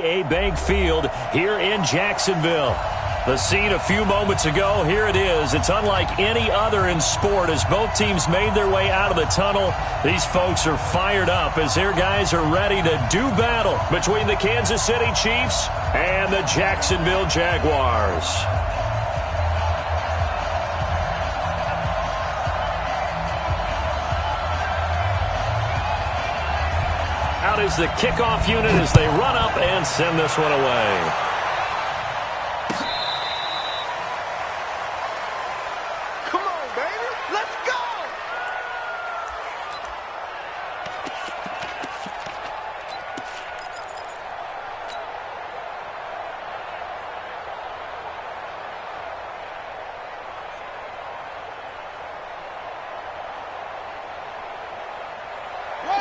A Bank Field here in Jacksonville. The scene a few moments ago, here it is. It's unlike any other in sport as both teams made their way out of the tunnel. These folks are fired up as their guys are ready to do battle between the Kansas City Chiefs and the Jacksonville Jaguars. Out is the kickoff unit as they run up and send this one away.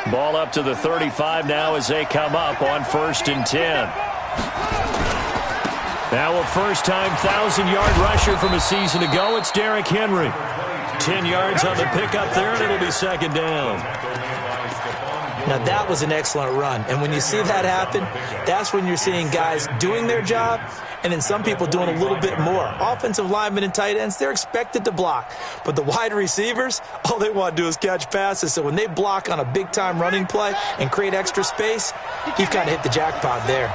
Ball up to the 35 now as they come up on 1st and 10. Now a first-time 1,000-yard rusher from a season ago. It's Derrick Henry. 10 yards on the pickup there, and it'll be 2nd down. Now, that was an excellent run. And when you see that happen, that's when you're seeing guys doing their job and then some people doing a little bit more. Offensive linemen and tight ends, they're expected to block. But the wide receivers, all they want to do is catch passes. So when they block on a big-time running play and create extra space, you've kind of hit the jackpot there.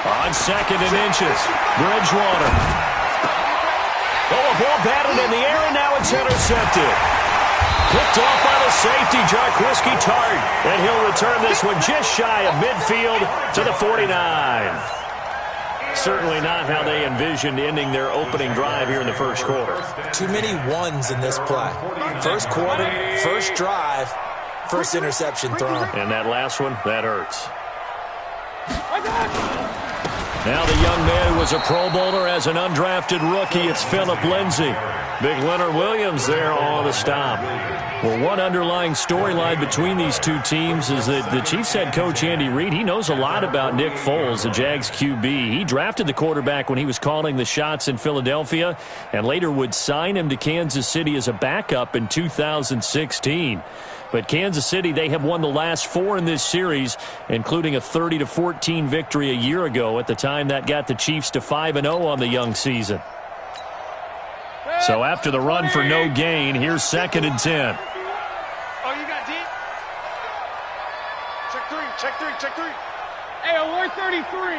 On 2nd and inches, Bridgewater. Oh, a ball batted in the air, and now it's intercepted. Picked off by the safety, Jarquiski Tart. And he'll return this one just shy of midfield to the 49. Certainly not how they envisioned ending their opening drive here in the first quarter. Too many ones in this play. First quarter, first drive, first interception thrown. And that last one, that hurts. Now the young man who was a Pro Bowler as an undrafted rookie, it's Phillip Lindsay. Big Leonard Williams there on the stop. Well, one underlying storyline between these two teams is that the Chiefs head coach Andy Reid, he knows a lot about Nick Foles, the Jags QB. He drafted the quarterback when he was calling the shots in Philadelphia and later would sign him to Kansas City as a backup in 2016. But Kansas City, they have won the last 4 in this series, including a 30-14 victory a year ago. At the time, that got the Chiefs to 5-0 on the young season. So after the run for no gain, here's 2nd and 10. Oh, you got deep? Check three. Hey, we're 33.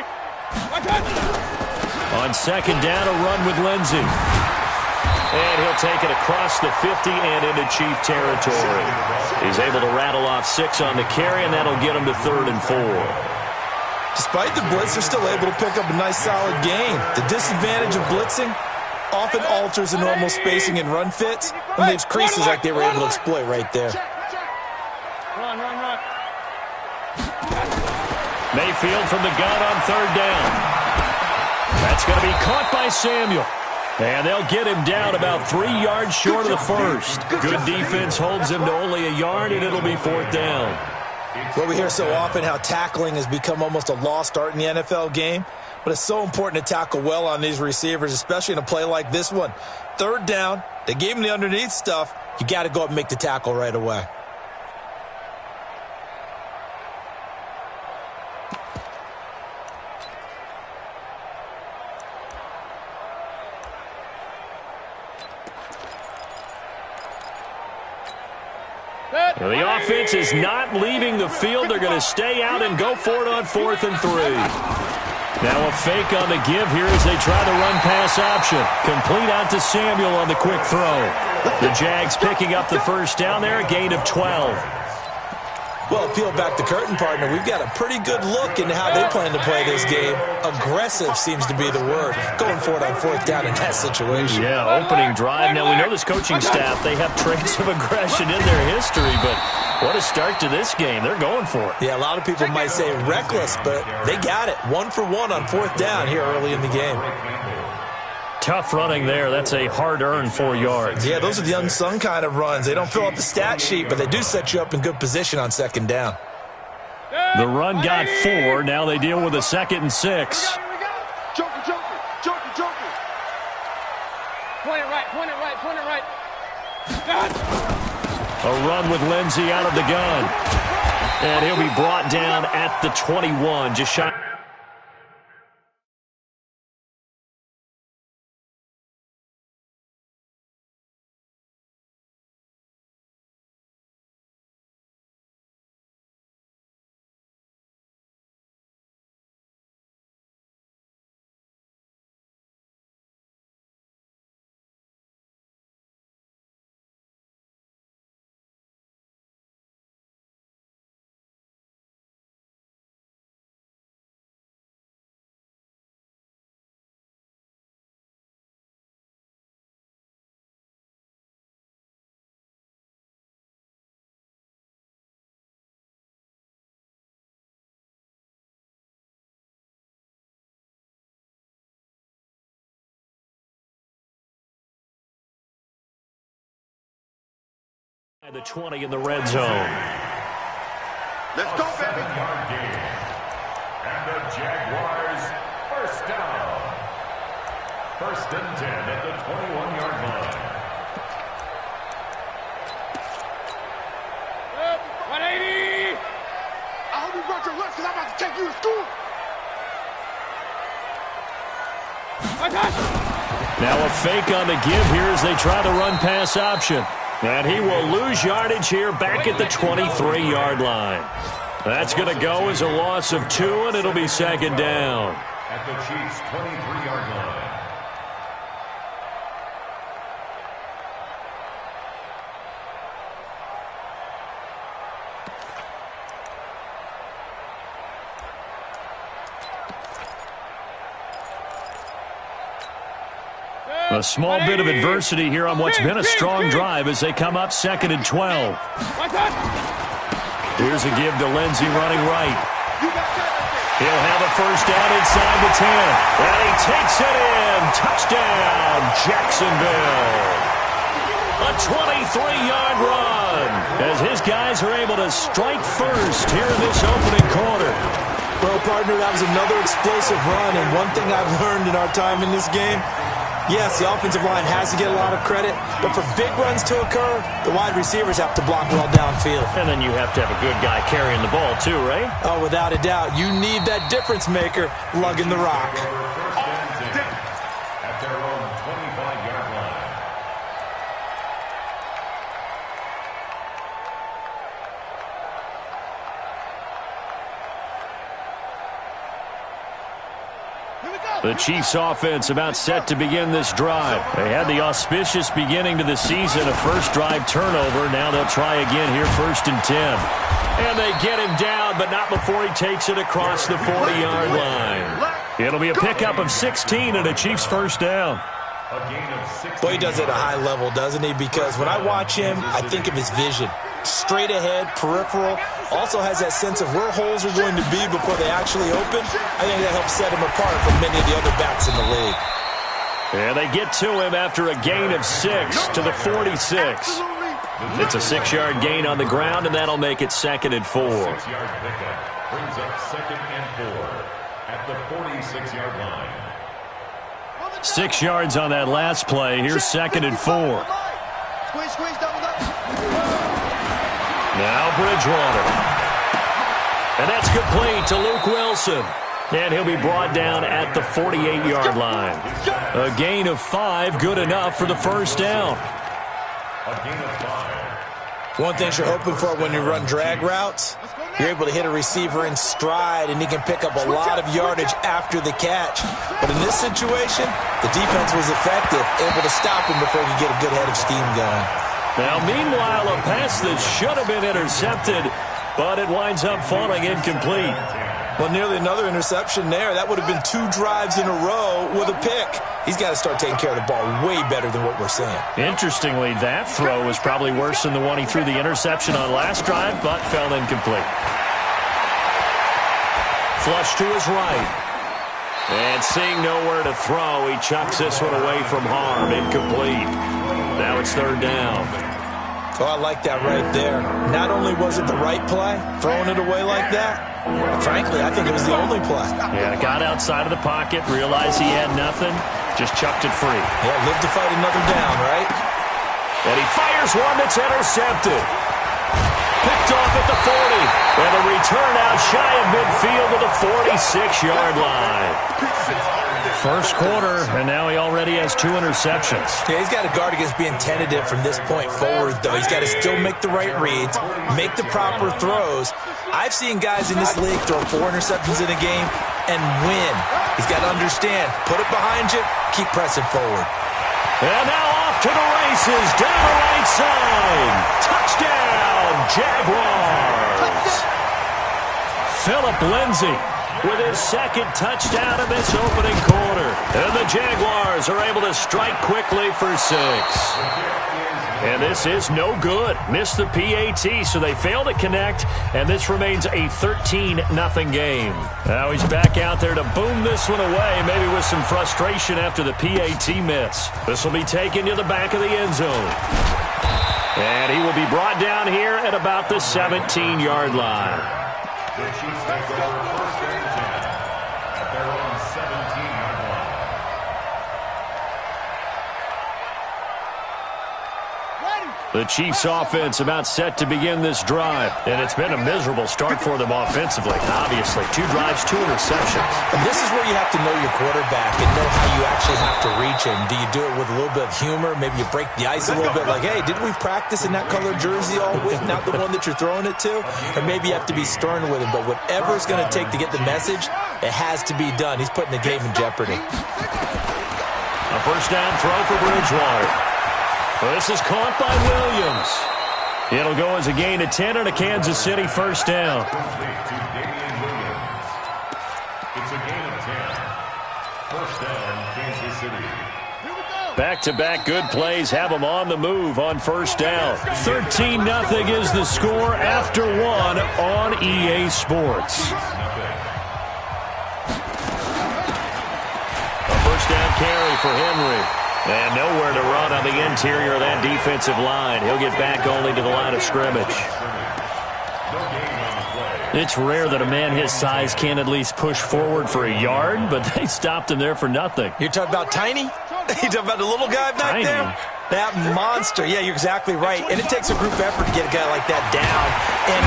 On 2nd down, a run with Lindsay. And he'll take it across the 50 and into Chief territory. He's able to rattle off 6 on the carry, and that'll get him to 3rd and 4. Despite the blitz, they're still able to pick up a nice solid gain. The disadvantage of blitzing often alters the normal spacing and run fits and leaves creases like they were able to exploit right there. Run. Mayfield from the gun on 3rd down. That's going to be caught by Samuel. And they'll get him down about 3 yards short of the first. Good defense holds him to only a yard, and it'll be 4th down. Well, we hear so often how tackling has become almost a lost art in the NFL game. But it's so important to tackle well on these receivers, especially in a play like this one. 3rd down, they gave him the underneath stuff. You got to go up and make the tackle right away. Well, the offense is not leaving the field. They're going to stay out and go for it on 4th and 3. Now a fake on the give here as they try the run-pass option. Complete out to Samuel on the quick throw. The Jags picking up the first down there, a gain of 12. Well, peel back the curtain, partner. We've got a pretty good look into how they plan to play this game. Aggressive seems to be the word. Going for it on 4th down in that situation. Yeah, opening drive. Now, we know this coaching staff, they have traits of aggression in their history, but what a start to this game. They're going for it. Yeah, a lot of people might say reckless, but they got it. 1 for 1 on 4th down here early in the game. Tough running there. That's a hard-earned 4 yards. Yeah, those are the unsung kind of runs. They don't fill up the stat sheet, but they do set you up in good position on 2nd down. The run got 4. Now they deal with a 2nd and 6. Joker. Point it right. A run with Lindsay out of the gun. And he'll be brought down at the 21, just shy. The 20 in the red zone. Let's go, baby. And the Jaguars first down. First and 10 at the 21-yard line. 180. I hope you brought your lunch because I'm about to take you to school. Now a fake on the give here as they try the run-pass option. And he will lose yardage here back at the 23-yard line. That's going to go as a loss of 2, and it'll be second down. At the Chiefs' 23-yard line. A small bit of adversity here on what's been a strong drive as they come up second and 12. Here's a give to Lindsey running right. He'll have a first down inside the 10. And he takes it in. Touchdown, Jacksonville. A 23-yard run as his guys are able to strike first here in this opening quarter. Well, partner, that was another explosive run, and one thing I've learned in our time in this game, yes, the offensive line has to get a lot of credit, but for big runs to occur, the wide receivers have to block well downfield. And then you have to have a good guy carrying the ball too, right? Oh, without a doubt. You need that difference maker lugging the rock. At their own 25-yard line. The Chiefs offense about set to begin this drive. They had the auspicious beginning to the season, a first drive turnover. Now they'll try again here, first and 10. And they get him down, but not before he takes it across the 40-yard line. It'll be a pickup of 16 and a Chiefs first down. Boy, he does it at a high level, doesn't he? Because when I watch him, I think of his vision. Straight ahead, peripheral, also has that sense of where holes are going to be before they actually open. I think that helps set him apart from many of the other backs in the league. And they get to him after a gain of 6 to the 46. It's a 6-yard gain on the ground, and that'll make it second and 4. 6-yard pickup brings up second and 4 at the 46-yard line. 6 yards on that last play. Here's second and 4. Squeeze, double up. Now Bridgewater. And that's complete to Luke Wilson. And he'll be brought down at the 48-yard line. A gain of 5, good enough for the first down. A gain of 5. One thing you're hoping for when you run drag routes, you're able to hit a receiver in stride, and he can pick up a lot of yardage after the catch. But in this situation, the defense was effective, able to stop him before he could get a good head of steam going. Now, meanwhile, a pass that should have been intercepted, but it winds up falling incomplete. Well, nearly another interception there. That would have been 2 drives in a row with a pick. He's got to start taking care of the ball way better than what we're seeing. Interestingly, that throw was probably worse than the one he threw the interception on last drive, but fell incomplete. Flush to his right. And seeing nowhere to throw, he chucks this one away from harm. Incomplete. Now it's third down. Oh, I like that right there. Not only was it the right play, throwing it away like that, frankly, I think it was the only play. Yeah, got outside of the pocket, realized he had nothing, just chucked it free. Yeah, live to fight another down, right? And he fires one that's intercepted. Picked off at the 40. And the return out shy of midfield to the 46-yard line. First quarter, and now he already has 2 interceptions. Yeah, he's got to guard against being tentative from this point forward, though. He's got to still make the right reads, make the proper throws. I've seen guys in this league throw 4 interceptions in a game and win. He's got to understand, put it behind you, keep pressing forward. And now off to the races, down the right side. Touchdown, Jaguars. Philip Lindsay with his second touchdown in this opening quarter. And the Jaguars are able to strike quickly for 6. And this is no good. Missed the PAT, so they fail to connect, and this remains a 13-0 game. Now he's back out there to boom this one away, maybe with some frustration after the PAT miss. This will be taken to the back of the end zone. And he will be brought down here at about the 17-yard line. The Chiefs take over first and 10 at their own 17-yard line. The Chiefs offense about set to begin this drive, and it's been a miserable start for them offensively. Obviously, 2 drives, 2 interceptions. And this is where you have to know your quarterback and know how you actually have to reach him. Do you do it with a little bit of humor? Maybe you break the ice a little bit like, hey, didn't we practice in that colored jersey all week, not the one that you're throwing it to? Or maybe you have to be stern with him, but whatever it's going to take to get the message, it has to be done. He's putting the game in jeopardy. A first down throw for Bridgewater. Well, this is caught by Williams. It'll go as a gain of 10 and a Kansas City first down. It's a gain of 10. First down, Kansas City. Back-to-back good plays have them on the move on first down. 13-0 is the score after 1 on EA Sports. A first down carry for Henry. And nowhere to run on the interior of that defensive line. He'll get back only to the line of scrimmage. It's rare that a man his size can at least push forward for a yard, but they stopped him there for nothing. You're talking about Tiny? You're talking about the little guy back Tiny. there? That monster. Yeah, you're exactly right. And it takes a group effort to get a guy like that down. And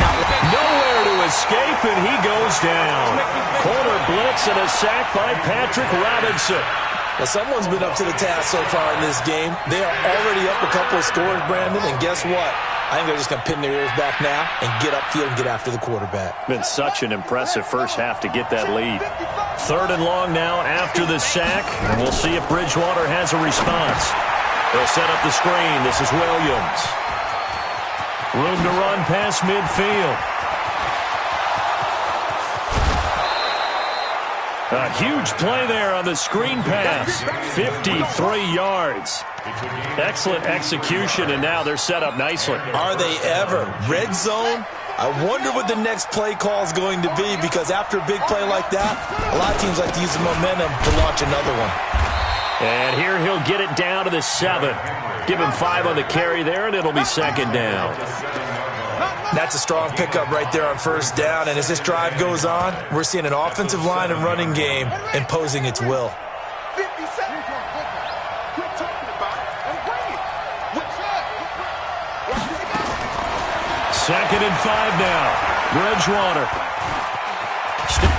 nowhere to escape, and he goes down. Corner blitz and a sack by Patrick Robinson. Well, someone's been up to the task so far in this game. They are already up a couple of scores, Brandon, and guess what? I think they're just going to pin their ears back now and get upfield and get after the quarterback. Been such an impressive first half to get that lead. 3rd and long now after the sack, and we'll see if Bridgewater has a response. They'll set up the screen. This is Williams. Room to run past midfield. A huge play there on the screen pass. 53 yards. Excellent execution, and now they're set up nicely. Are they ever? Red zone? I wonder what the next play call is going to be, because after a big play like that, a lot of teams like to use the momentum to launch another one. And here he'll get it down to the 7. Give him 5 on the carry there, and it'll be 2nd down. That's a strong pickup right there on first down, and as this drive goes on, we're seeing an offensive line and running game imposing its will. 50 seconds. Quit talking about it and bring it. What's up? 2nd and 5 now. Bridgewater.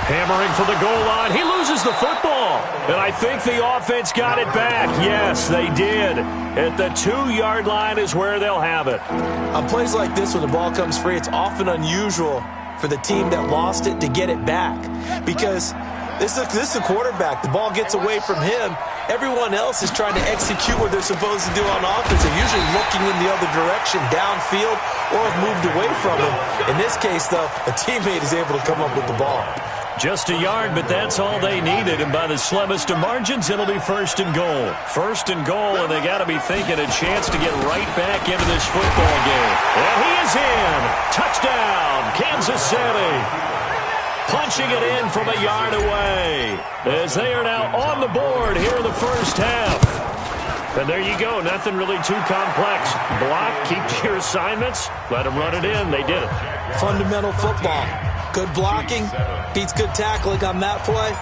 Hammering for the goal line. He loses the football. And I think the offense got it back. Yes, they did. At the 2-yard line is where they'll have it. On plays like this, when the ball comes free, it's often unusual for the team that lost it to get it back. Because this is a quarterback. The ball gets away from him. Everyone else is trying to execute what they're supposed to do on offense. They're usually looking in the other direction, downfield, or have moved away from him. In this case, though, a teammate is able to come up with the ball. Just a yard, but that's all they needed. And by the slimmest of margins, it'll be 1st and goal. 1st and goal, and they got to be thinking a chance to get right back into this football game. And he is in. Touchdown, Kansas City. Punching it in from a yard away, as they are now on the board here in the first half. And there you go. Nothing really too complex. Block, keep to your assignments, let them run it in. They did it. Fundamental football. Good blocking, beats good tackling on that play,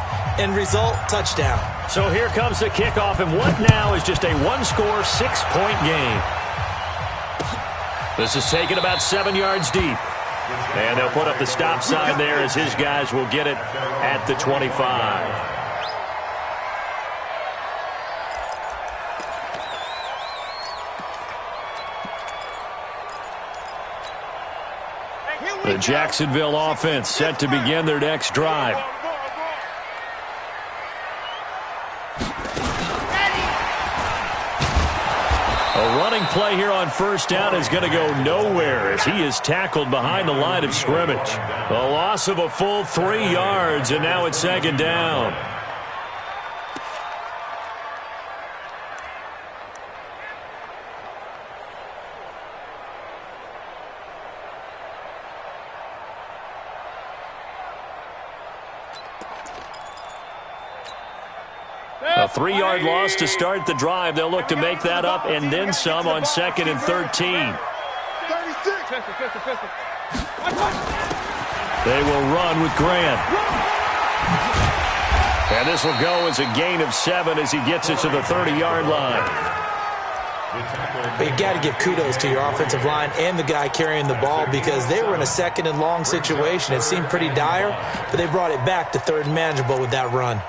end result, touchdown. So here comes the kickoff, and what now is just a 1-score, 6-point game. This is taken about 7 yards deep. And they'll put up the stop sign there as his guys will get it at the 25. The Jacksonville offense set to begin their next drive. A running play here on first down is going to go nowhere as he is tackled behind the line of scrimmage. A loss of a full 3 yards, and now it's second down. A 3-yard loss to start the drive. They'll look to make that up and then some on 2nd and 13. They will run with Grant. And this will go as a gain of 7 as he gets it to the 30-yard line. But you got to give kudos to your offensive line and the guy carrying the ball because they were in a 2nd and long situation. It seemed pretty dire, but they brought it back to 3rd and manageable with that run.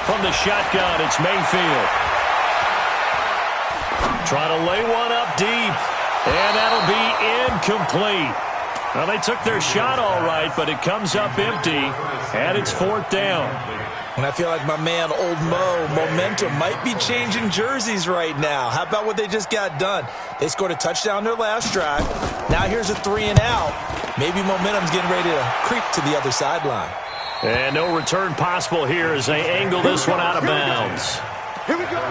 From the shotgun, it's Mayfield. Trying to lay one up deep, and that'll be incomplete. Well, they took their shot all right, but it comes up empty, and it's 4th down. And I feel like my man, Old Mo, momentum might be changing jerseys right now. How about what they just got done? They scored a touchdown their last drive. Now here's a 3 and out. Maybe momentum's getting ready to creep to the other sideline. And no return possible here as they angle this one out of bounds. Here we go.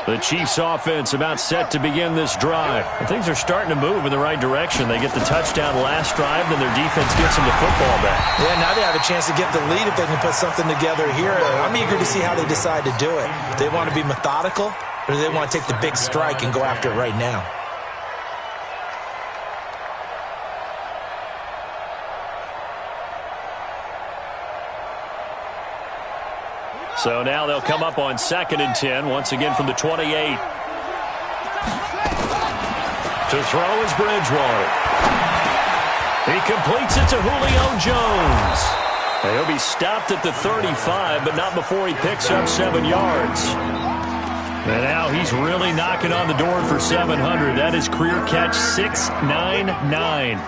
The Chiefs offense about set to begin this drive. And things are starting to move in the right direction. They get the touchdown last drive, then their defense gets them the football back. Yeah, now they have a chance to get the lead if they can put something together here. I'm eager to see how they decide to do it. Do they want to be methodical, or do they want to take the big strike and go after it right now? So now they'll come up on 2nd and 10, once again from the 28. To throw is Bridgewater. He completes it to Julio Jones. And he'll be stopped at the 35, but not before he picks up 7 yards. And now he's really knocking on the door for 700. That is career catch 699.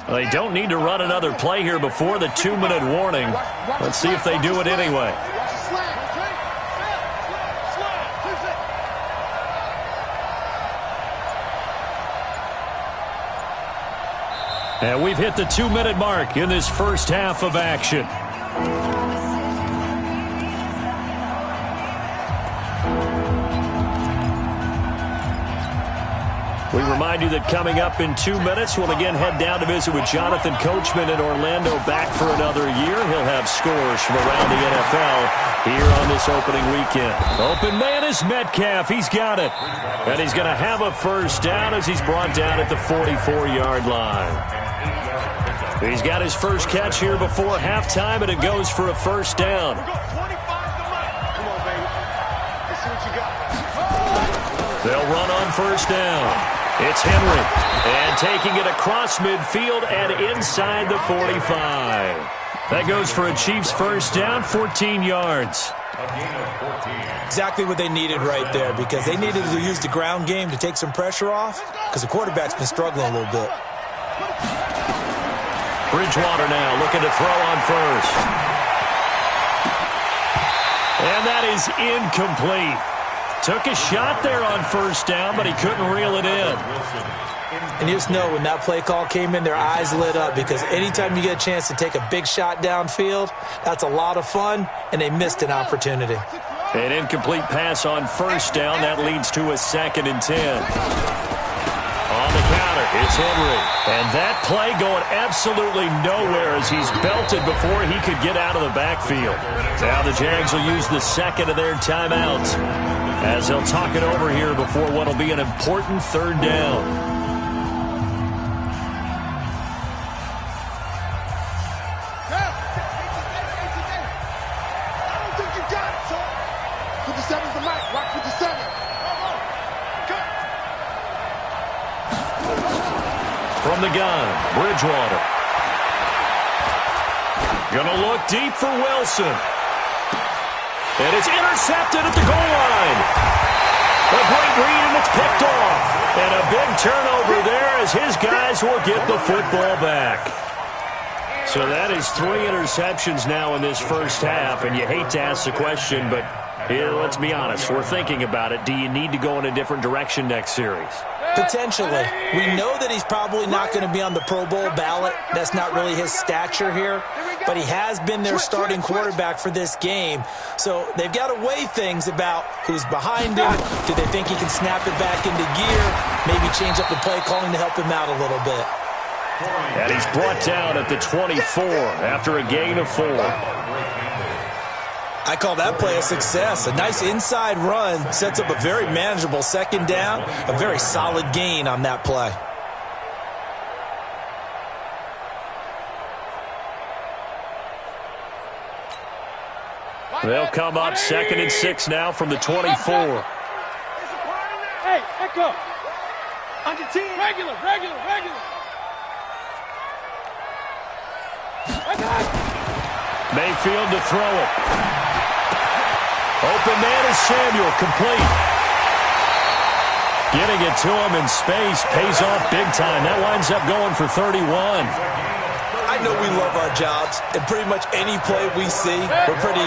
They don't need to run another play here before the 2-minute warning. Let's see if they do it anyway. And we've hit the 2-minute mark in this first half of action. We remind you that coming up in 2 minutes, we'll again head down to visit with Jonathan Coachman in Orlando, back for another year. He'll have scores from around the NFL here on this opening weekend. Open man is Metcalf. He's got it. And he's going to have a first down as he's brought down at the 44-yard line. He's got his first catch here before halftime, and it goes for a first down. They'll run on first down. It's Henry, and taking it across midfield and inside the 45. That goes for a Chiefs first down, 14 yards. Exactly what they needed right there, because they needed to use the ground game to take some pressure off, because the quarterback's been struggling a little bit. Bridgewater now looking to throw on first. And that is incomplete. Took a shot there on first down, but he couldn't reel it in. And you just know when that play call came in, their eyes lit up, because anytime you get a chance to take a big shot downfield, that's a lot of fun, and they missed an opportunity. An incomplete pass on first down. That leads to a 2nd and 10. On the counter, it's Henry. And that play going absolutely nowhere as he's belted before he could get out of the backfield. Now the Jags will use the second of their timeouts as they'll talk it over here before what will be an important 3rd down. From the gun, Bridgewater. Gonna look deep for Wilson. And it's intercepted at the goal line. A great read, and it's picked off. And a big turnover there as his guys will get the football back. So that is 3 interceptions now in this first half, and you hate to ask the question, but here, let's be honest. We're thinking about it. Do you need to go in a different direction next series? Potentially. We know that he's probably not going to be on the Pro Bowl ballot. That's not really his stature here. But he has been their starting quarterback for this game. So they've got to weigh things about who's behind him. Do they think he can snap it back into gear? Maybe change up the play calling to help him out a little bit. And he's brought down at the 24 after a gain of 4. I call that play a success. A nice inside run sets up a very manageable 2nd down. A very solid gain on that play. They'll come up 2nd and 6 now from the 24. Hey, echo. On your team. Regular. Mayfield to throw it. Open man is Samuel, complete. Getting it to him in space pays off big time. That winds up going for 31. I know we love our jobs, and pretty much any play we see, we're pretty,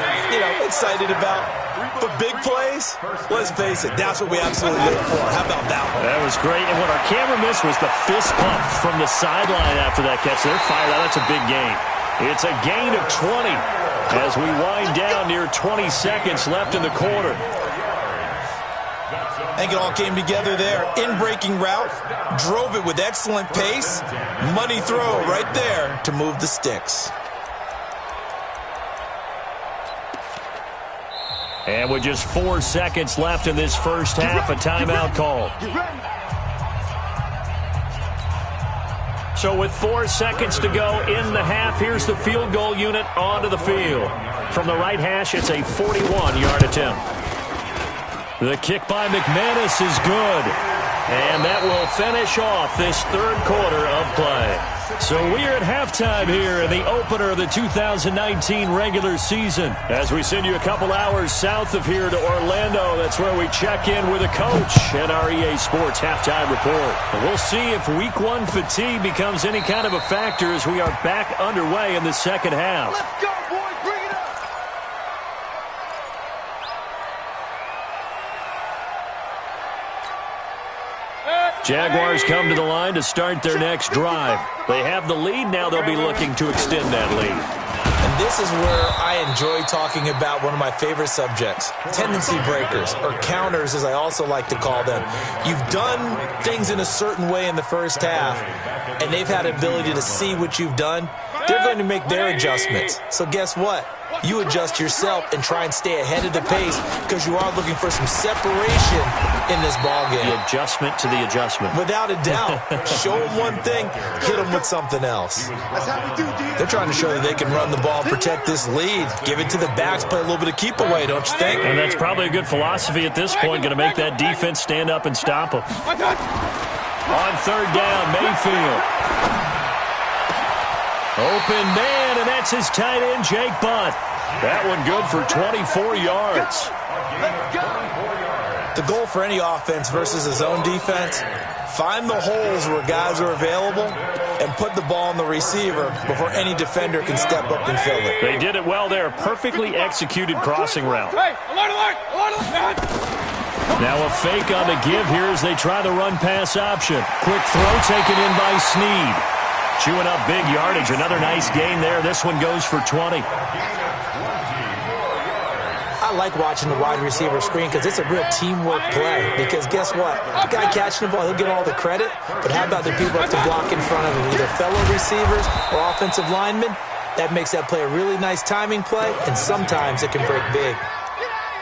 excited about. But big plays, let's face it, that's what we absolutely live for. How about that one? That was great, and what our camera missed was the fist pump from the sideline after that catch. They're fired out. That's a big gain. It's a gain of 20 as we wind down near 20 seconds left in the quarter. I think it all came together there. In-breaking route, drove it with excellent pace. Money throw right there to move the sticks. And with just 4 seconds left in this first half, a timeout call. So with 4 seconds to go in the half, here's the field goal unit onto the field. From the right hash, it's a 41-yard attempt. The kick by McManus is good. And that will finish off this 3rd quarter of play. So we're at halftime here in the opener of the 2019 regular season. As we send you a couple hours south of here to Orlando, that's where we check in with a coach at our EA Sports Halftime Report. And we'll see if Week 1 fatigue becomes any kind of a factor as we are back underway in the second half. Let's go, boys. Bring it up. Jaguars come to the line to start their next drive. They have the lead. Now they'll be looking to extend that lead. And this is where I enjoy talking about one of my favorite subjects, tendency breakers, or counters as I also like to call them. You've done things in a certain way in the first half, and they've had the ability to see what you've done. They're going to make their adjustments. So guess what? You adjust yourself and try and stay ahead of the pace because you are looking for some separation in this ballgame. The adjustment to the adjustment. Without a doubt. Show them one thing, hit them with something else. That's how we do, D. They're trying to show that they can run the ball and protect this lead. Give it to the backs, play a little bit of keep away, don't you think? And that's probably a good philosophy at this point, going to make that defense stand up and stop them. On 3rd down, Mayfield. Open man, and that's his tight end, Jake Butt. That one good for 24 yards. The goal for any offense versus his own defense, find the holes where guys are available and put the ball on the receiver before any defender can step up and fill it. They did it well there. Perfectly executed crossing route. Hey, alert, alert, alert, alert. Now a fake on the give here as they try the run-pass option. Quick throw taken in by Snead. Chewing up big yardage. Another nice gain there. This one goes for 20. I like watching the wide receiver screen because it's a real teamwork play. Because guess what? The guy catching the ball, he'll get all the credit. But how about the people up to block in front of him? Either fellow receivers or offensive linemen. That makes that play a really nice timing play, and sometimes it can break big.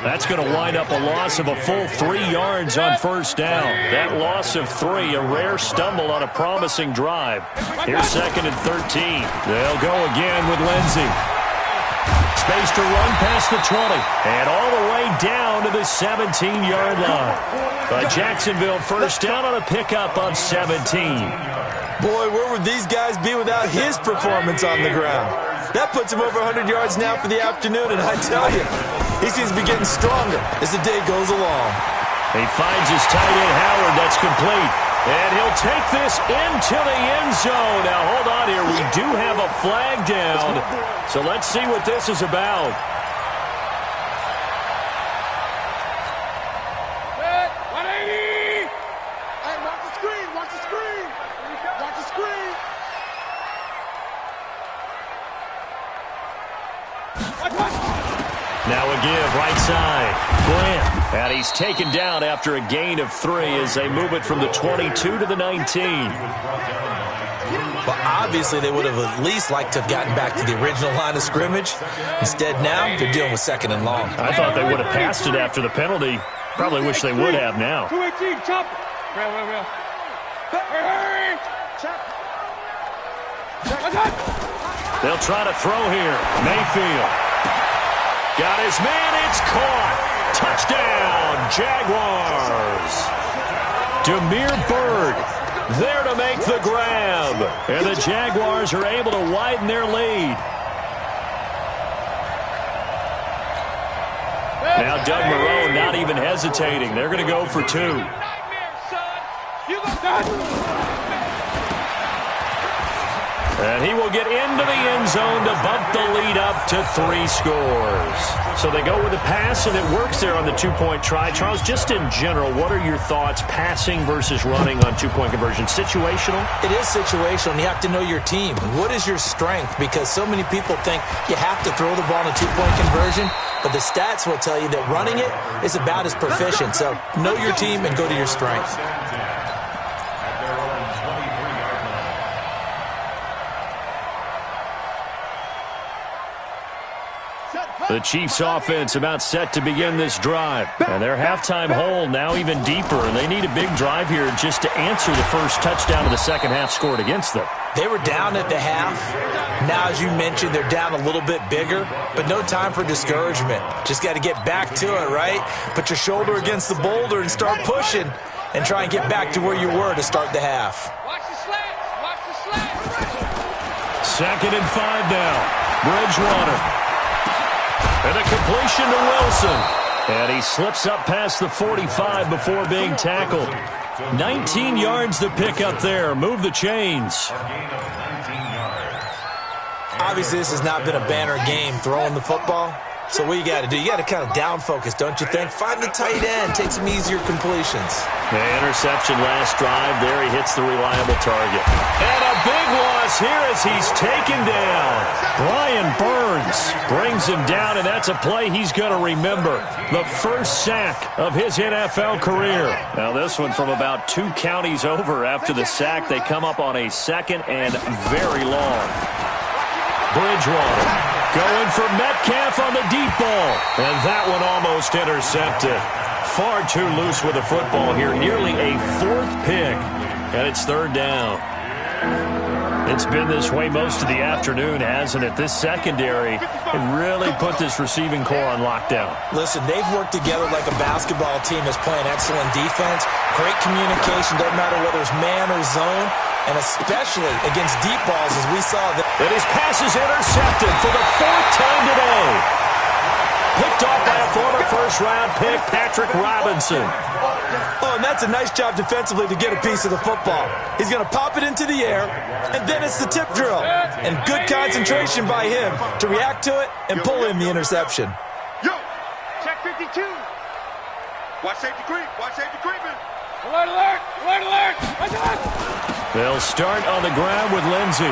That's going to wind up a loss of a full 3 yards on first down. That loss of 3, a rare stumble on a promising drive. Here's 2nd and 13. They'll go again with Lindsey. Space to run past the 20. And all the way down to the 17-yard line. A Jacksonville first down on a pickup of 17. Boy, where would these guys be without his performance on the ground? That puts him over 100 yards now for the afternoon, and I tell you, he seems to be getting stronger as the day goes along. He finds his tight end, Howard. That's complete. And he'll take this into the end zone. Now, hold on here. We do have a flag down. So let's see what this is about. Now a give, right side. Grant. And he's taken down after a gain of 3 as they move it from the 22 to the 19. Well, obviously they would have at least liked to have gotten back to the original line of scrimmage. Instead now, they're dealing with 2nd and long. I thought they would have passed it after the penalty. Probably wish they would have now. 218, chop. Real. Hey. They'll try to throw here. Mayfield. Got his man. It's caught. Touchdown, Jaguars. Demir Bird there to make the grab. And the Jaguars are able to widen their lead. Now Doug Marrone not even hesitating. They're going to go for 2. And he will get into the end zone to bump the lead up to 3 scores. So they go with the pass, and it works there on the 2-point try. Charles, just in general, what are your thoughts passing versus running on 2-point conversion? Situational? It is situational, and you have to know your team. What is your strength? Because so many people think you have to throw the ball in a 2-point conversion, but the stats will tell you that running it is about as proficient. So know your team and go to your strength. The Chiefs offense about set to begin this drive. And their halftime hole now even deeper. And they need a big drive here just to answer the first touchdown of the second half scored against them. They were down at the half. Now, as you mentioned, they're down a little bit bigger. But no time for discouragement. Just got to get back to it, right? Put your shoulder against the boulder and start pushing. And try and get back to where you were to start the half. Watch the slants. 2nd and 5 now. Bridgewater. And a completion to Wilson. And he slips up past the 45 before being tackled. 19 yards to pick up there. Move the chains. Obviously, this has not been a banner game throwing the football. So what you got to do, you got to kind of down focus, don't you think? Find the tight end, take some easier completions. The interception last drive there. He hits the reliable target. And a big loss here as he's taken down. Brian Burns brings him down, and that's a play he's going to remember. The first sack of his NFL career. Now this one from about 2 counties over after the sack. They come up on a 2nd and very long. Bridgewater. Going for Metcalf on the deep ball. And that one almost intercepted. Far too loose with the football here. Nearly a 4th pick. And it's 3rd down. It's been this way most of the afternoon, hasn't it? This secondary can really put this receiving core on lockdown. Listen, they've worked together like a basketball team that's playing excellent defense. Great communication. Doesn't matter whether it's man or zone. And especially against deep balls, as we saw. And his pass is intercepted for the 4th time today. Picked off by a former first-round pick, Patrick Robinson. Oh, and that's a nice job defensively to get a piece of the football. He's going to pop it into the air, and then it's the tip drill. And good concentration by him to react to it and pull in the interception. Yo, check 52. Watch safety creep. Watch safety creeping. Alert, alert, alert, alert. Watch out. They'll start on the ground with Lindsey.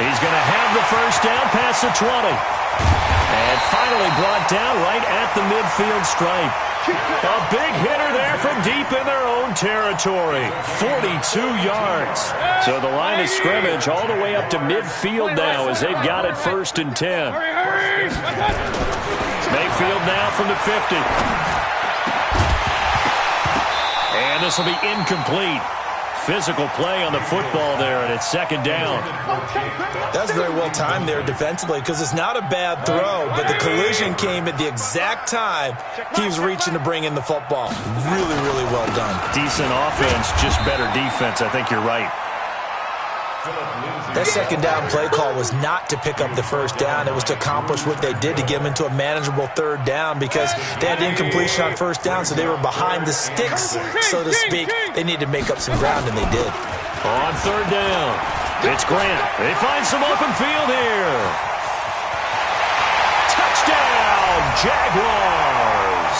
He's going to have the first down past the 20. And finally brought down right at the midfield stripe. A big hitter there from deep in their own territory. 42 yards. So the line of scrimmage all the way up to midfield now as they've got it 1st and 10. Hurry, hurry. Mayfield now from the 50. And this will be incomplete. Physical play on the football there, and it's 2nd down. That's very well timed there defensively because it's not a bad throw, but the collision came at the exact time he was reaching to bring in the football. Really, really well done. Decent offense, just better defense. I think you're right. That 2nd down play call was not to pick up the first down. It was to accomplish what they did to get them into a manageable 3rd down because they had incompletion on 1st down, so they were behind the sticks, so to speak. They needed to make up some ground, and they did. On 3rd down, it's Grant. They find some open field here. Touchdown, Jaguars.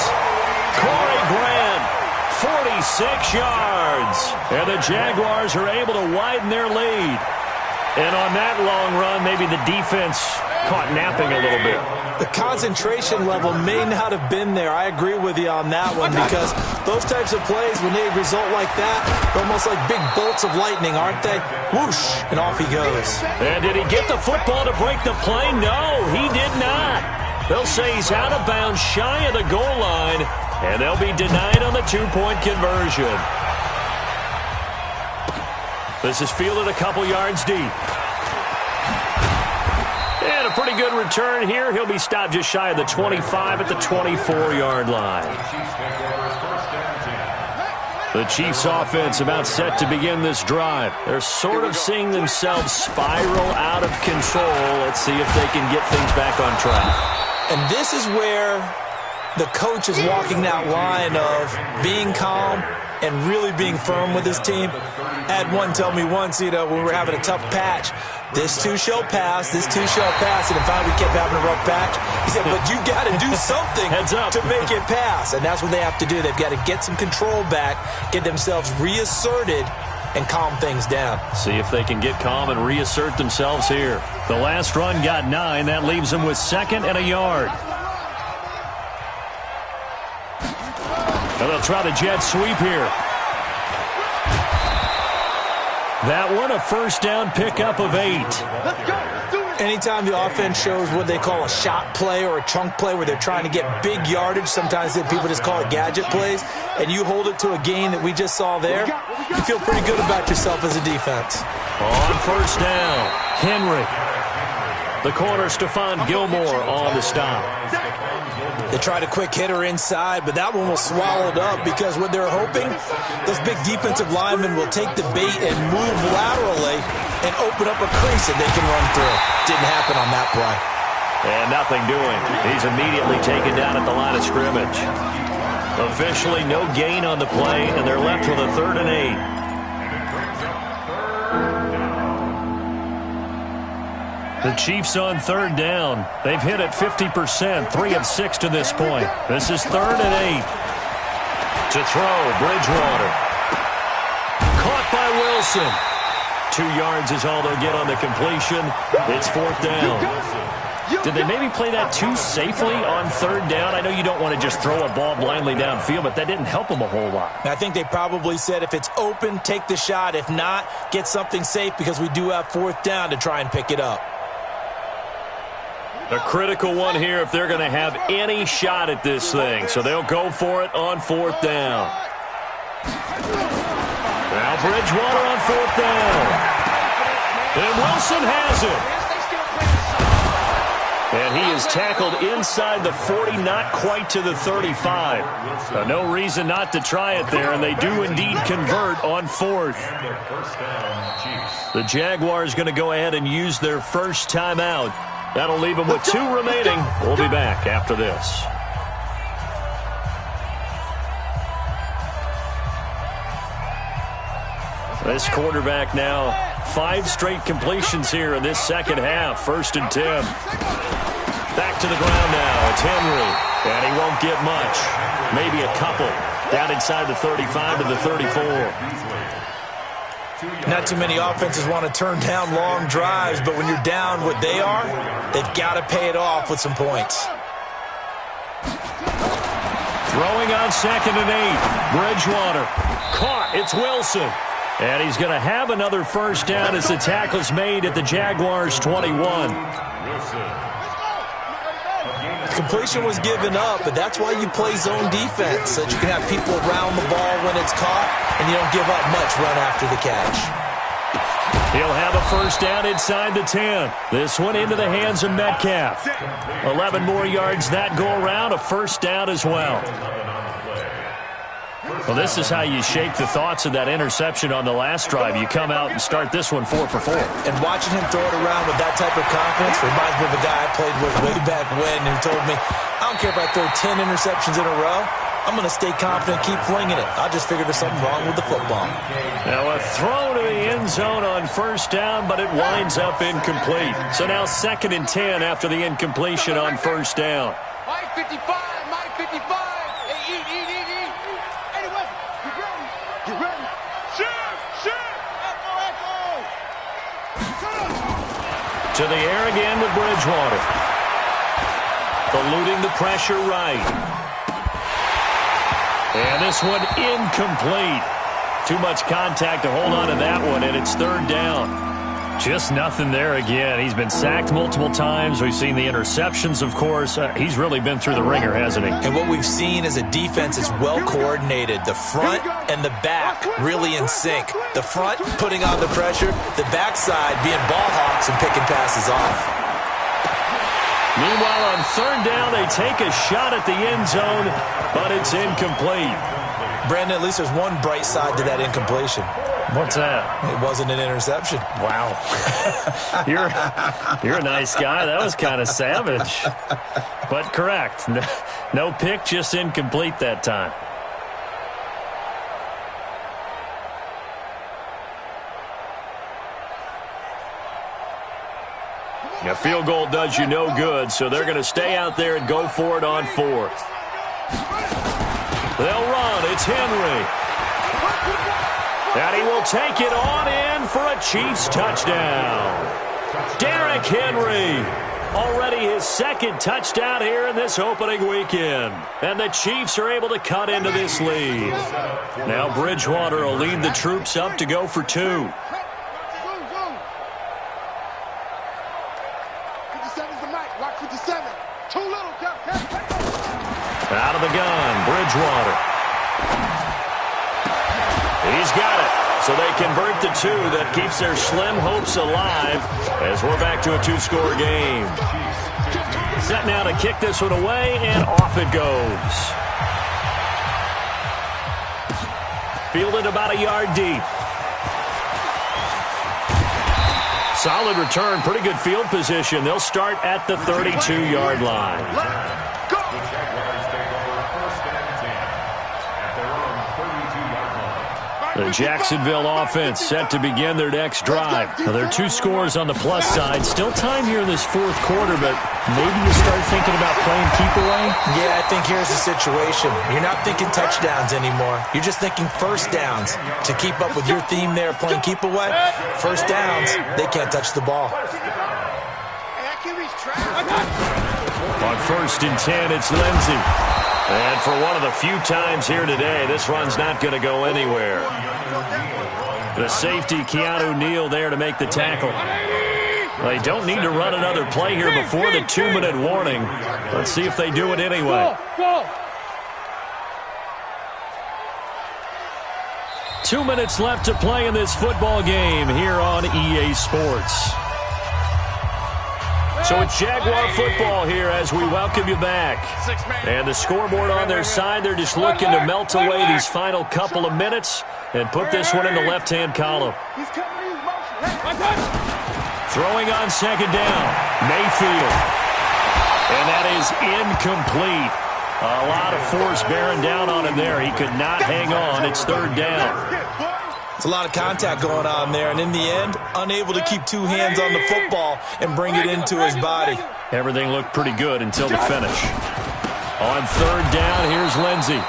Corey Grant, 46 yards. And the Jaguars are able to widen their lead. And on that long run, maybe the defense caught napping a little bit. The concentration level may not have been there. I agree with you on that one because those types of plays, when they result like that, they're almost like big bolts of lightning, aren't they? Whoosh, and off he goes. And did he get the football to break the play? No, he did not. They'll say he's out of bounds shy of the goal line, and they'll be denied on the 2-point conversion. This is fielded a couple yards deep. And a pretty good return here. He'll be stopped just shy of the 25 at the 24-yard line. The Chiefs offense about set to begin this drive. They're sort of seeing themselves spiral out of control. Let's see if they can get things back on track. And this is where the coach is walking that line of being calm and really being firm with his team. I had one tell me once, when we were having a tough patch, this too shall pass, this too shall pass, and finally we kept having a rough patch. He said, but you got to do something to make it pass, and that's what they have to do. They've got to get some control back, get themselves reasserted, and calm things down. See if they can get calm and reassert themselves here. The last run got 9. That leaves them with 2nd and a yard. And they'll try the jet sweep here. That one a 1st down pickup of 8. Anytime the offense shows what they call a shot play or a chunk play where they're trying to get big yardage, sometimes people just call it gadget plays, and you hold it to a gain that we just saw there, you feel pretty good about yourself as a defense. On 1st down, Henry. The corner, Stephon Gilmore on the stop. They tried a quick hitter inside, but that one was swallowed up because what they're hoping, those big defensive linemen will take the bait and move laterally and open up a crease that they can run through. Didn't happen on that play. And nothing doing. He's immediately taken down at the line of scrimmage. Officially no gain on the play, and they're left with a 3rd and 8. The Chiefs on 3rd down. They've hit it 50%, 3 of 6 to this point. This is 3rd and 8. To throw, Bridgewater. Caught by Wilson. 2 yards is all they'll get on the completion. It's 4th down. Did they maybe play that too safely on 3rd down? I know you don't want to just throw a ball blindly downfield, but that didn't help them a whole lot. I think they probably said if it's open, take the shot. If not, get something safe because we do have 4th down to try and pick it up. A critical one here if they're going to have any shot at this thing. So they'll go for it on 4th down. Now Bridgewater on 4th down. And Wilson has it. And he is tackled inside the 40, not quite to the 35. No reason not to try it there, and they do indeed convert on 4th. The Jaguars going to go ahead and use their first timeout. That'll leave them with 2 remaining. We'll be back after this. This quarterback now, 5 straight completions here in this second half. 1st and 10. Back to the ground now. It's Henry. And he won't get much. Maybe a couple. Down inside the 35 to the 34. Not too many offenses want to turn down long drives, but when you're down what they are, they've got to pay it off with some points. Throwing on 2nd and 8. Bridgewater. Caught. It's Wilson. And he's going to have another first down as the tackle's made at the Jaguars' 21. Completion was given up, but that's why you play zone defense, so that you can have people around the ball when it's caught, and you don't give up much run after the catch. He'll have a first down inside the 10. This one into the hands of Metcalf. 11 more yards that go around, a first down as well. Well, this is how you shake the thoughts of that interception on the last drive. You come out and start this one 4 for 4. And watching him throw it around with that type of confidence reminds me of a guy I played with way back when who told me, I don't care if I throw 10 interceptions in a row. I'm going to stay confident, keep flinging it. I just figured there's something wrong with the football. Now a throw to the end zone on first down, but it winds up incomplete. So now 2nd and 10 after the incompletion on first down. Mike 55, Mike 55. Hey, eat. Hey, Wes, you ready? Shoot. Echo. To the air again with Bridgewater. Eluding the pressure right. And this one incomplete. Too much contact to hold on to that one, and it's 3rd down. Just nothing there again. He's been sacked multiple times. We've seen the interceptions, of course. He's really been through the ringer, hasn't he? And what we've seen is a defense is well coordinated. The front and the back really in sync. The front putting on the pressure, the backside being ball hawks and picking passes off. Meanwhile, on 3rd down, they take a shot at the end zone, but it's incomplete. Brandon, at least there's one bright side to that incompletion. What's that? It wasn't an interception. Wow. You're a nice guy. That was kind of savage. But correct. No pick, just incomplete that time. A field goal does you no good, so they're going to stay out there and go for it on 4th. They'll run. It's Henry. And he will take it on in for a Chiefs touchdown. Derrick Henry. Already his 2nd touchdown here in this opening weekend. And the Chiefs are able to cut into this lead. Now Bridgewater will lead the troops up to go for 2. Out of the gun, Bridgewater. He's got it. So they convert the 2. That keeps their slim hopes alive as we're back to a 2-score game. Set now to kick this one away, and off it goes. Fielded about a yard deep. Solid return, pretty good field position. They'll start at the 32-yard line. The Jacksonville offense set to begin their next drive. Now, there are 2 scores on the plus side. Still time here in this 4th quarter, but maybe you start thinking about playing keep away? Yeah, I think here's the situation. You're not thinking touchdowns anymore. You're just thinking first downs. To keep up with your theme there, playing keep away, first downs, they can't touch the ball. On 1st and 10, it's Lindsey. And for one of the few times here today, this run's not going to go anywhere. The safety, Keanu Neal, there to make the tackle. They don't need to run another play here before the 2-minute warning. Let's see if they do it anyway. 2 minutes left to play in this football game here on EA Sports. So it's Jaguar football here as we welcome you back. And the scoreboard on their side, they're just looking to melt away these final couple of minutes and put this one in the left-hand column. Throwing on 2nd down, Mayfield. And that is incomplete. A lot of force bearing down on him there. He could not hang on. It's 3rd down. It's a lot of contact going on there, and in the end, unable to keep 2 hands on the football and bring it into his body. Everything looked pretty good until the finish. On third down, here's Lindsey.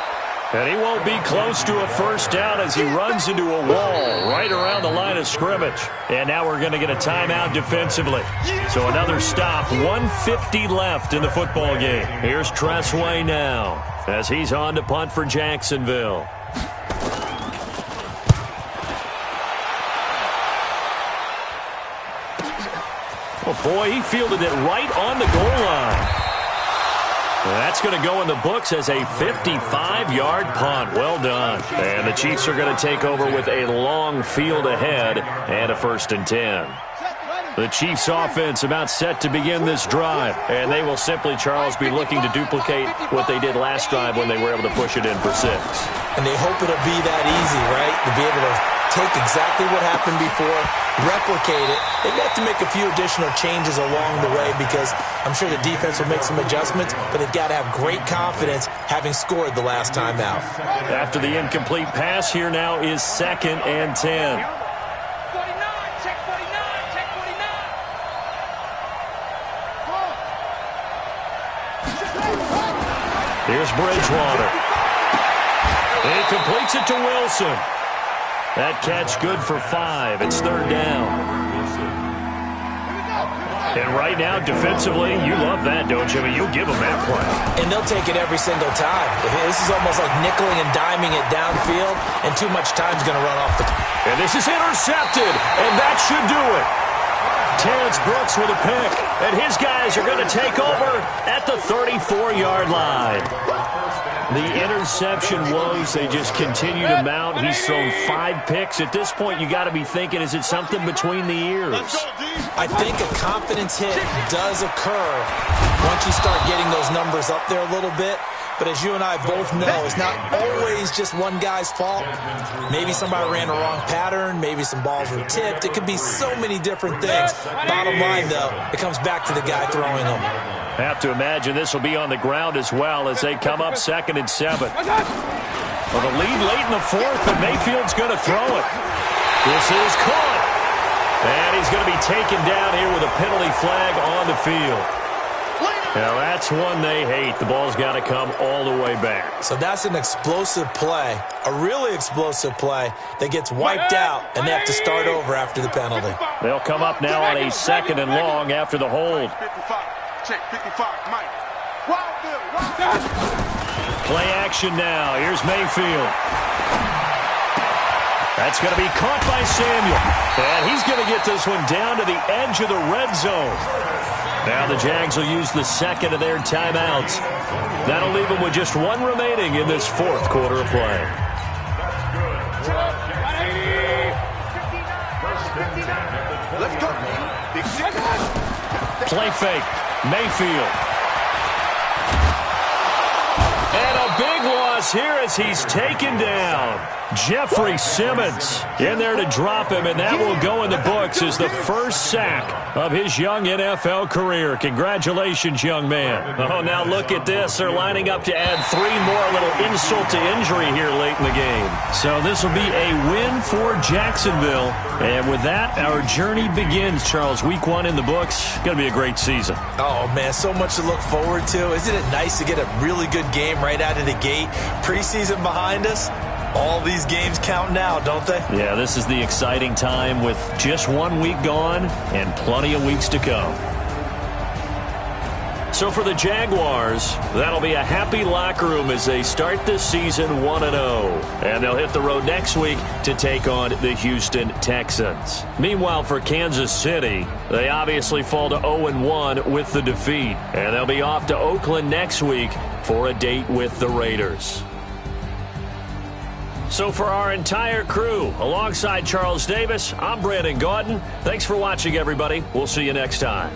And he won't be close to a first down as he runs into a wall right around the line of scrimmage. And now we're going to get a timeout defensively. So another stop, 1:50 left in the football game. Here's Tressway now as he's on to punt for Jacksonville. Oh, boy, he fielded it right on the goal line. That's going to go in the books as a 55-yard punt. Well done. And the Chiefs are going to take over with a long field ahead and a 1st and 10. The Chiefs offense about set to begin this drive. And they will simply, Charles, be looking to duplicate what they did last drive when they were able to push it in for 6. And they hope it'll be that easy, right? To be able to take exactly what happened before, replicate it. They've got to make a few additional changes along the way because I'm sure the defense will make some adjustments, but they've got to have great confidence having scored the last time out. After the incomplete pass, here now is 2nd and 10. 49, check 49, check 49. Here's Bridgewater. He completes it to Wilson. That catch good for 5. It's 3rd down. And right now, defensively, you love that, don't you? I mean, you'll give them that play. And they'll take it every single time. This is almost like nickeling and diming it downfield, and too much time's going to run off the... And this is intercepted, and that should do it. Terrence Brooks with a pick, and his guys are going to take over at the 34-yard line. The interception woes, they just continue to mount. He's thrown 5 picks. At this point, you got to be thinking, is it something between the ears? I think a confidence hit does occur once you start getting those numbers up there a little bit. But as you and I both know, it's not always just one guy's fault. Maybe somebody ran a wrong pattern. Maybe some balls were tipped. It could be so many different things. Bottom line, though, it comes back to the guy throwing them. Have to imagine this will be on the ground as well as they come up 2nd and 7. Well, the lead late in the 4th, but Mayfield's going to throw it. This is caught. And he's going to be taken down here with a penalty flag on the field. Now, that's one they hate. The ball's got to come all the way back. So that's an explosive play, a really explosive play that gets wiped out, and they have to start over after the penalty. They'll come up now on a 2nd and long after the hold. Check 55, Mike. Play action now. Here's Mayfield. That's going to be caught by Samuel. And he's going to get this one down to the edge of the red zone. Now the Jags will use the 2nd of their timeouts. That'll leave them with just 1 remaining in this 4th quarter of play. Let's go. Play fake. Mayfield. And a big loss here as he's taken down. Jeffrey Simmons in there to drop him, and that will go in the books as the first sack of his young NFL career. Congratulations, young man. Oh, now look at this. They're lining up to add 3 more, a little insult to injury here late in the game. So this will be a win for Jacksonville. And with that, our journey begins, Charles. Week 1 in the books. Going to be a great season. Oh, man, so much to look forward to. Isn't it nice to get a really good game right out of the gate? Preseason behind us. All these games count now, don't they? Yeah, this is the exciting time with just 1 week gone and plenty of weeks to come. So for the Jaguars, that'll be a happy locker room as they start this season 1-0. And they'll hit the road next week to take on the Houston Texans. Meanwhile, for Kansas City, they obviously fall to 0-1 with the defeat. And they'll be off to Oakland next week for a date with the Raiders. So for our entire crew, alongside Charles Davis, I'm Brandon Gaudin. Thanks for watching, everybody. We'll see you next time.